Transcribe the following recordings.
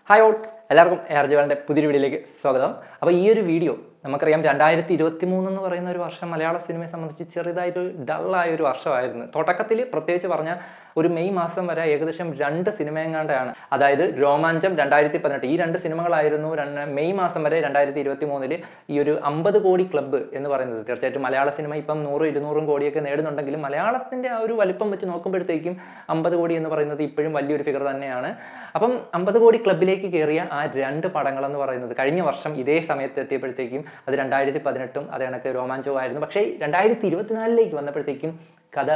Hi all, എല്ലാവർക്കും ARJവാളിൻ്റെ പുതിയൊരു വീഡിയോയിലേക്ക് സ്വാഗതം. അപ്പോൾ ഈ ഒരു വീഡിയോ നമുക്കറിയാം 2023 എന്ന് പറയുന്ന ഒരു വർഷം മലയാള സിനിമയെ സംബന്ധിച്ച് ചെറുതായിട്ട് ഡള്ളായ ഒരു വർഷമായിരുന്നു. തുടക്കത്തിൽ പ്രത്യേകിച്ച് പറഞ്ഞാൽ ഒരു മെയ് മാസം വരെ ഏകദേശം 2 സിനിമയെങ്ങാണ്ടാണ്, അതായത് രോമാഞ്ചം 2018 ഈ 2 സിനിമകളായിരുന്നു മെയ് മാസം വരെ 2023 ഈ ഒരു 50 കോടി ക്ലബ്ബ് എന്ന് പറയുന്നത്. തീർച്ചയായിട്ടും മലയാള സിനിമ ഇപ്പം 100-200 കോടിയൊക്കെ നേടുന്നുണ്ടെങ്കിലും മലയാളത്തിൻ്റെ ആ ഒരു വലിപ്പം വെച്ച് നോക്കുമ്പോഴത്തേക്കും 50 കോടി എന്ന് പറയുന്നത് ഇപ്പോഴും വലിയൊരു ഫിഗർ തന്നെയാണ്. അപ്പം 50 കോടി ക്ലബിലേക്ക് കയറിയ ആ 2 പടങ്ങളെന്ന് പറയുന്നത് കഴിഞ്ഞ വർഷം ഇതേ സമയത്ത് എത്തിയപ്പോഴത്തേക്കും അത് 2018 അതേ കണക്ക് രോമാഞ്ചവുമായിരുന്നു. പക്ഷേ 2024 വന്നപ്പോഴത്തേക്കും കഥ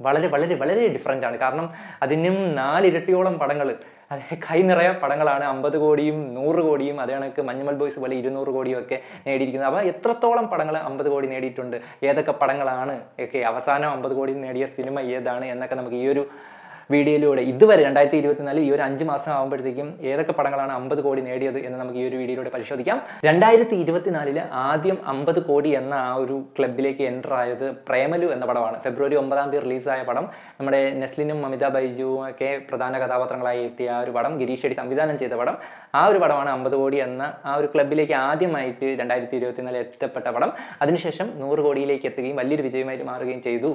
വളരെ വളരെ വളരെ ഡിഫറൻ്റ് ആണ്. കാരണം അതിനും 4 ഇരട്ടിയോളം പടങ്ങൾ, അതായത് കൈ നിറയെ പടങ്ങളാണ് 50 കോടിയും 100 കോടിയും അതേ കണക്ക് മഞ്ഞുമൽ ബോയ്സ് പോലെ 200 കോടിയും ഒക്കെ നേടിയിരിക്കുന്നത്. അപ്പോൾ എത്രത്തോളം പടങ്ങൾ 50 കോടി നേടിയിട്ടുണ്ട്, ഏതൊക്കെ പടങ്ങളാണ് ഒക്കെ അവസാനം 50 കോടി നേടിയ സിനിമ ഏതാണ് എന്നൊക്കെ നമുക്ക് ഈ ഒരു വീഡിയോയിലൂടെ ഇതുവരെ 2024 ഈ ഒരു 5 മാസം ആകുമ്പോഴത്തേക്കും ഏതൊക്കെ പടങ്ങളാണ് 50 കോടി നേടിയത് എന്ന് നമുക്ക് ഈ ഒരു വീഡിയോയിലൂടെ പരിശോധിക്കാം. 2024 ആദ്യം 50 കോടി എന്ന ആ ഒരു ക്ലബിലേക്ക് എൻ്റർ ആയത് പ്രേമലു എന്ന പടമാണ്. ഫെബ്രുവരി 9 റിലീസായ പടം. നമ്മുടെ നെസ്ലിനും മമിത ബൈജുവും ഒക്കെ പ്രധാന കഥാപാത്രങ്ങളായി എത്തിയ ആ ഒരു പടം, ഗിരീഷ് ഷെഡി സംവിധാനം ചെയ്ത പടം. ആ ഒരു പടമാണ് 50 കോടി എന്ന ആ ഒരു ക്ലബിലേക്ക് ആദ്യമായിട്ട് 2024 എത്തപ്പെട്ട പടം. അതിനുശേഷം 100 കോടിയിലേക്ക് എത്തുകയും വലിയൊരു വിജയമായിട്ട് മാറുകയും ചെയ്തു.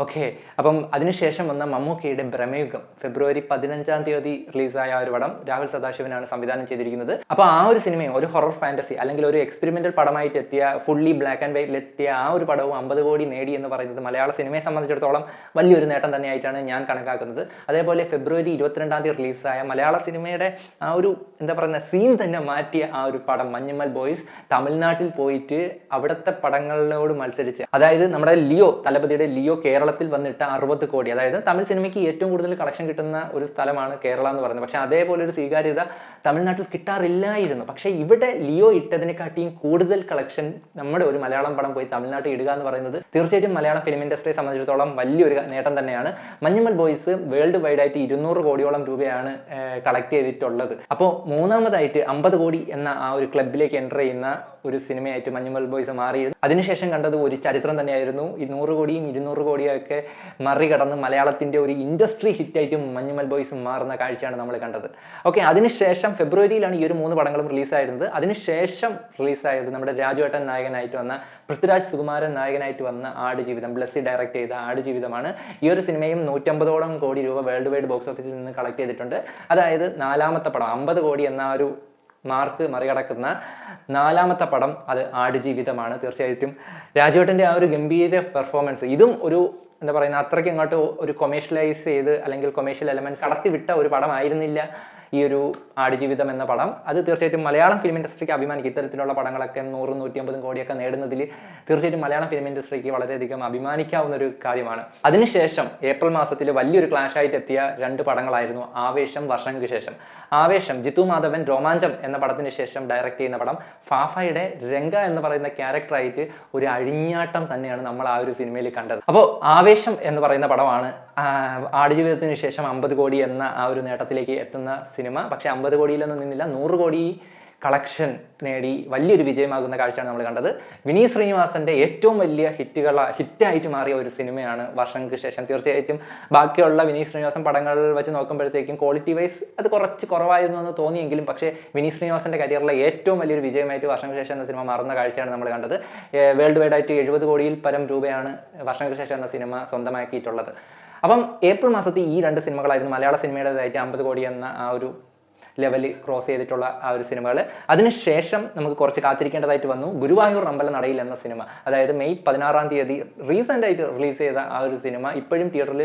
ഓക്കെ, അപ്പം അതിനുശേഷം വന്ന മമ്മൂക്കയുടെ ബ്രഹ്മയുഗം ഫെബ്രുവരി 15 റിലീസായ ആ ഒരു പടം രാഹുൽ സദാശിവനാണ് സംവിധാനം ചെയ്തിരിക്കുന്നത്. അപ്പോൾ ആ ഒരു സിനിമയും ഒരു ഹൊറർ ഫാന്റസി അല്ലെങ്കിൽ ഒരു എക്സ്പെരിമെന്റൽ പടമായിട്ട് എത്തിയ, ഫുള്ളി ബ്ലാക്ക് ആൻഡ് വൈറ്റിൽ എത്തിയ ആ ഒരു പടവും 50 കോടി നേടി എന്ന് പറയുന്നത് മലയാള സിനിമയെ സംബന്ധിച്ചിടത്തോളം വലിയൊരു നേട്ടം തന്നെയായിട്ടാണ് ഞാൻ കണക്കാക്കുന്നത്. അതേപോലെ ഫെബ്രുവരി 22 റിലീസായ മലയാള സിനിമയുടെ ആ ഒരു എന്താ പറയുക സീൻ തന്നെ മാറ്റിയ ആ ഒരു പടം മഞ്ഞുമൽ ബോയ്സ് തമിഴ്നാട്ടിൽ പോയിട്ട് അവിടുത്തെ പടങ്ങളോട് മത്സരിച്ച്, അതായത് നമ്മുടെ ലിയോ, തലപതിയുടെ ലിയോ കേരളത്തിൽ വന്നിട്ട് 60 കോടി, അതായത് തമിഴ് സിനിമയ്ക്ക് ഏറ്റവും കൂടുതൽ കളക്ഷൻ കിട്ടുന്ന ഒരു സ്ഥലമാണ് കേരള എന്ന് പറയുന്നത്. പക്ഷെ അതേപോലെ ഒരു സ്വീകാര്യത തമിഴ്നാട്ടിൽ കിട്ടാറില്ലായിരുന്നു. പക്ഷേ ഇവിടെ ലിയോ ഇട്ടതിനെക്കാട്ടിയും കൂടുതൽ കളക്ഷൻ നമ്മുടെ ഒരു മലയാളം പടം പോയി തമിഴ്നാട്ടിൽ ഇടുക എന്ന് പറയുന്നത് തീർച്ചയായിട്ടും മലയാളം ഫിലിം ഇൻഡസ്ട്രിയെ സംബന്ധിച്ചിടത്തോളം വലിയൊരു നേട്ടം തന്നെയാണ്. മഞ്ഞുമൽ ബോയ്സ് വേൾഡ് വൈഡ് ആയിട്ട് 200 കോടിയോളം രൂപയാണ് കളക്ട് ചെയ്തിട്ടുള്ളത്. അപ്പോൾ മൂന്നാമതായിട്ട് 50 കോടി എന്ന ആ ഒരു ക്ലബിലേക്ക് എൻ്റർ ചെയ്യുന്ന ഒരു സിനിമയായിട്ട് മഞ്ഞുമൽ ബോയ്സ് മാറിയിരുന്നു. അതിനുശേഷം കണ്ടത് ഒരു ചരിത്രം തന്നെയായിരുന്നു. 100 കോടിയും 200 കോടിയും ഒക്കെ മറികടന്ന് മലയാളത്തിൻ്റെ ഒരു ഇൻഡസ്ട്രി ഹിറ്റായിട്ട് മഞ്ഞുമൽ ബോയ്സ് മാറുന്ന കാഴ്ചയാണ് നമ്മൾ കണ്ടത്. ഓക്കെ, അതിനുശേഷം ഫെബ്രുവരിയിലാണ് ഈ ഒരു 3 പടങ്ങളും റിലീസായിരുന്നത്. അതിനുശേഷം റിലീസായത് നമ്മുടെ രാജുവേട്ടൻ നായകനായിട്ട് വന്ന, പൃഥ്വിരാജ് സുകുമാരൻ നായകനായിട്ട് വന്ന ആടുജീവിതം, ബ്ലസ്സി ഡയറക്റ്റ് ചെയ്ത ആടുജീവിതമാണ്. ഈ ഒരു സിനിമയും 150ഓളം കോടി രൂപ വേൾഡ് വൈഡ് ബോക്സ് ഓഫീസിൽ നിന്ന് കളക്ട് ചെയ്തിട്ടുണ്ട്. അതായത് 4ാമത്തെ പടം 50 കോടി എന്ന ഒരു മാർക്ക് മറികടക്കുന്ന 4ാമത്തെ പടം അത് ആടുജീവിതമാണ്. തീർച്ചയായിട്ടും രാജുവേട്ടൻ്റെ ആ ഒരു ഗംഭീര പെർഫോമൻസ്, ഇതും ഒരു എന്താ പറയുക അത്രയ്ക്ക് ഇങ്ങോട്ട് ഒരു കൊമേഴ്ഷ്യലൈസ് ചെയ്ത് അല്ലെങ്കിൽ കൊമേഴ്ഷ്യൽ എലമെന്റ്സ് കടത്തിവിട്ട ഒരു പടമായിരുന്നില്ല ഈ ഒരു ആടുജീവിതം എന്ന പടം. അത് തീർച്ചയായിട്ടും മലയാളം ഫിലിം ഇൻഡസ്ട്രിക്ക് അഭിമാനിക്കും. ഇത്തരത്തിലുള്ള പടങ്ങളൊക്കെ 100-150 കോടിയൊക്കെ നേടുന്നതിൽ തീർച്ചയായിട്ടും മലയാളം ഫിലിം ഇൻഡസ്ട്രിക്ക് വളരെയധികം അഭിമാനിക്കാവുന്ന ഒരു കാര്യമാണ്. അതിനുശേഷം ഏപ്രിൽ മാസത്തിൽ വലിയൊരു ക്ലാഷ് ആയിട്ട് എത്തിയ 2 പടങ്ങളായിരുന്നു ആവേശം, വർഷങ്ങൾക്ക് ശേഷം. ആവേശം ജിത്തു മാധവൻ രോമാഞ്ചം എന്ന പടത്തിന് ശേഷം ഡയറക്റ്റ് ചെയ്യുന്ന പടം. ഫാഫയുടെ രംഗ എന്ന് പറയുന്ന ക്യാരക്ടറായിട്ട് ഒരു അഴിഞ്ഞാട്ടം തന്നെയാണ് നമ്മൾ ആ ഒരു സിനിമയിൽ കണ്ടത്. അപ്പോൾ ആവേശം എന്ന് പറയുന്ന പടമാണ് ആടുജീവിതത്തിന് ശേഷം 50 കോടി എന്ന ആ ഒരു നേട്ടത്തിലേക്ക് എത്തുന്ന സിനിമ. പക്ഷേ 50 കോടിയിലൊന്നും നിന്നില്ല, 100 കോടി കളക്ഷൻ നേടി വലിയൊരു വിജയമാകുന്ന കാഴ്ചയാണ് നമ്മൾ കണ്ടത്. വിനീത് ശ്രീനിവാസന്റെ ഏറ്റവും വലിയ ഹിറ്റായിട്ട് മാറിയ ഒരു സിനിമയാണ് വർഷങ്ങൾക്ക് ശേഷം. തീർച്ചയായിട്ടും ബാക്കിയുള്ള വിനീത് ശ്രീനിവാസൻ പടങ്ങൾ വെച്ച് നോക്കുമ്പോഴത്തേക്കും ക്വാളിറ്റി വൈസ് അത് കുറച്ച് കുറവായിരുന്നു എന്ന് തോന്നിയെങ്കിലും, പക്ഷേ വിനീത് ശ്രീനിവാസന്റെ കരിയറിലെ ഏറ്റവും വലിയൊരു വിജയമായിട്ട് വർഷങ്ങൾക്ക് ശേഷം എന്ന സിനിമ മാറുന്ന കാഴ്ചയാണ് നമ്മൾ കണ്ടത്. വേൾഡ് വൈഡ് ആയിട്ട് 70 കോടിയിൽ പരം രൂപയാണ് വർഷങ്ങൾക്ക് ശേഷം എന്ന സിനിമ സ്വന്തമാക്കിയിട്ടുള്ളത്. അപ്പം ഏപ്രിൽ മാസത്തിൽ ഈ 2 സിനിമകളായിരുന്നു മലയാള സിനിമയുടേതായിട്ട് 50 കോടി എന്ന ആ ഒരു ലെവൽ ക്രോസ് ചെയ്തിട്ടുള്ള ആ ഒരു സിനിമകൾ. അതിനുശേഷം നമുക്ക് കുറച്ച് കാത്തിരിക്കേണ്ടതായിട്ട് വന്നു. ഗുരുവായൂർ അമ്പലനടയിൽ എന്ന സിനിമ, അതായത് മെയ് 16 റീസെൻ്റ് ആയിട്ട് റിലീസ് ചെയ്ത ആ ഒരു സിനിമ ഇപ്പോഴും തിയേറ്ററിൽ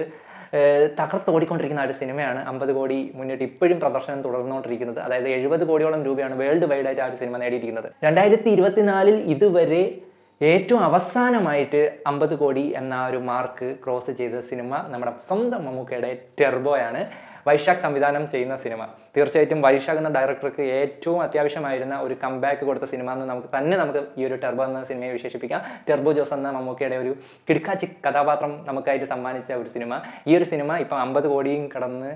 തകർത്ത് ഓടിക്കൊണ്ടിരിക്കുന്ന ആ ഒരു സിനിമയാണ്. 50 കോടി മുന്നിട്ട് ഇപ്പോഴും പ്രദർശനം തുടർന്നുകൊണ്ടിരിക്കുന്നത്. അതായത് 70 കോടിയോളം രൂപയാണ് വേൾഡ് വൈഡ് ആയിട്ട് ആ ഒരു സിനിമ നേടിയിരിക്കുന്നത്. 2024 ഇതുവരെ ഏറ്റവും അവസാനമായിട്ട് 50 കോടി എന്ന ഒരു മാർക്ക് ക്രോസ് ചെയ്ത സിനിമ നമ്മുടെ സ്വന്തം മമ്മൂക്കയുടെ ടെർബോയാണ്. വൈശാഖ് സംവിധാനം ചെയ്യുന്ന സിനിമ. തീർച്ചയായിട്ടും വൈശാഖ് എന്ന ഡയറക്ടർക്ക് ഏറ്റവും അത്യാവശ്യമായിരുന്ന ഒരു കംബാക്ക് കൊടുത്ത സിനിമ എന്ന് നമുക്ക് ഈ ഒരു ടെർബോ എന്ന സിനിമയെ വിശേഷിപ്പിക്കാം. ടെർബോ ജോസ് എന്ന മമ്മൂക്കയുടെ ഒരു കിടുക്കാച്ചി കഥാപാത്രം നമുക്കായിട്ട് സമ്മാനിച്ച ഒരു സിനിമ. ഈ ഒരു സിനിമ ഇപ്പം 50 കോടിയും കടന്ന്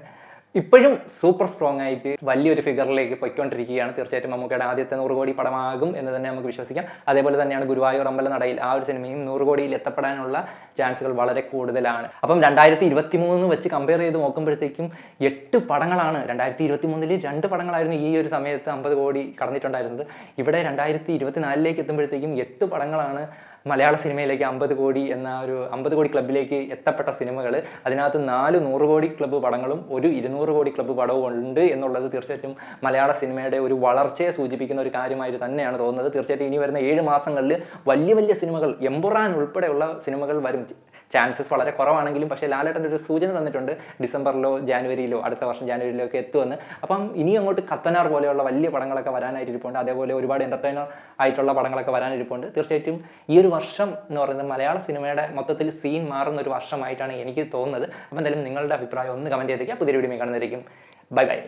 ഇപ്പോഴും സൂപ്പർ സ്ട്രോങ് ആയിട്ട് വലിയൊരു ഫിഗറിലേക്ക് പൊയ്ക്കൊണ്ടിരിക്കുകയാണ്. തീർച്ചയായിട്ടും മമ്മൂക്കയുടെ ആദ്യത്തെ 100 കോടി പടമാകും എന്ന് തന്നെ നമുക്ക് വിശ്വസിക്കാം. അതേപോലെ തന്നെയാണ് ഗുരുവായൂർ അമ്പലനടയിൽ ആ ഒരു സിനിമയും 100 കോടിയിൽ എത്തപ്പെടാനുള്ള ചാൻസുകൾ വളരെ കൂടുതലാണ്. അപ്പം 2023 വെച്ച് കമ്പയർ ചെയ്ത് നോക്കുമ്പോഴത്തേക്കും 8 പടങ്ങളാണ്. 2023 2 പടങ്ങളായിരുന്നു ഈ ഒരു സമയത്ത് 50 കോടി കടന്നിട്ടുണ്ടായിരുന്നത്. ഇവിടെ 2024 എത്തുമ്പോഴത്തേക്കും 8 പടങ്ങളാണ് മലയാള സിനിമയിലേക്ക് 50 കോടി എന്ന ഒരു 50 കോടി ക്ലബിലേക്ക് എത്തപ്പെട്ട സിനിമകൾ. അതിനകത്ത് 4 100 കോടി ക്ലബ്ബ് പടങ്ങളും ഒരു 200 കോടി ക്ലബ്ബ് പടവും ഉണ്ട് എന്നുള്ളത് തീർച്ചയായിട്ടും മലയാള സിനിമയുടെ ഒരു വളർച്ചയെ സൂചിപ്പിക്കുന്ന ഒരു കാര്യമായിട്ട് തന്നെയാണ് തോന്നുന്നത്. തീർച്ചയായിട്ടും ഇനി വരുന്ന 7 മാസങ്ങളിൽ വലിയ വലിയ സിനിമകൾ, എമ്പുറാൻ ഉൾപ്പെടെയുള്ള സിനിമകൾ വരും. ചാൻസസ് വളരെ കുറവാണെങ്കിലും പക്ഷേ ലാലേട്ടൻ്റെ ഒരു സൂചന തന്നിട്ടുണ്ട്, ഡിസംബറിലോ ജാനുവരിയിലോ അടുത്ത വർഷം ജാനുവരിയിലോ ഒക്കെ എത്തുമെന്ന്. അപ്പം ഇനി അങ്ങോട്ട് കത്തനാർ പോലെയുള്ള വലിയ പടങ്ങളൊക്കെ വരാനായിട്ടിരിപ്പുണ്ട്. അതേപോലെ ഒരുപാട് എൻ്റർടൈനർ ആയിട്ടുള്ള പടങ്ങളൊക്കെ വരാനിരിപ്പുണ്ട്. തീർച്ചയായിട്ടും ഈ ഒരു വർഷം എന്ന് പറയുന്നത് മലയാള സിനിമയുടെ മൊത്തത്തിൽ സീൻ മാറുന്ന ഒരു വർഷമായിട്ടാണ് എനിക്ക് തോന്നുന്നത്. അപ്പോൾ എന്തായാലും നിങ്ങളുടെ അഭിപ്രായം ഒന്ന് കമൻറ്റ് ചെയ്തേക്കുക. പുതിയ വീഡിയോ കാണുന്നതായിരിക്കും. Bye bye.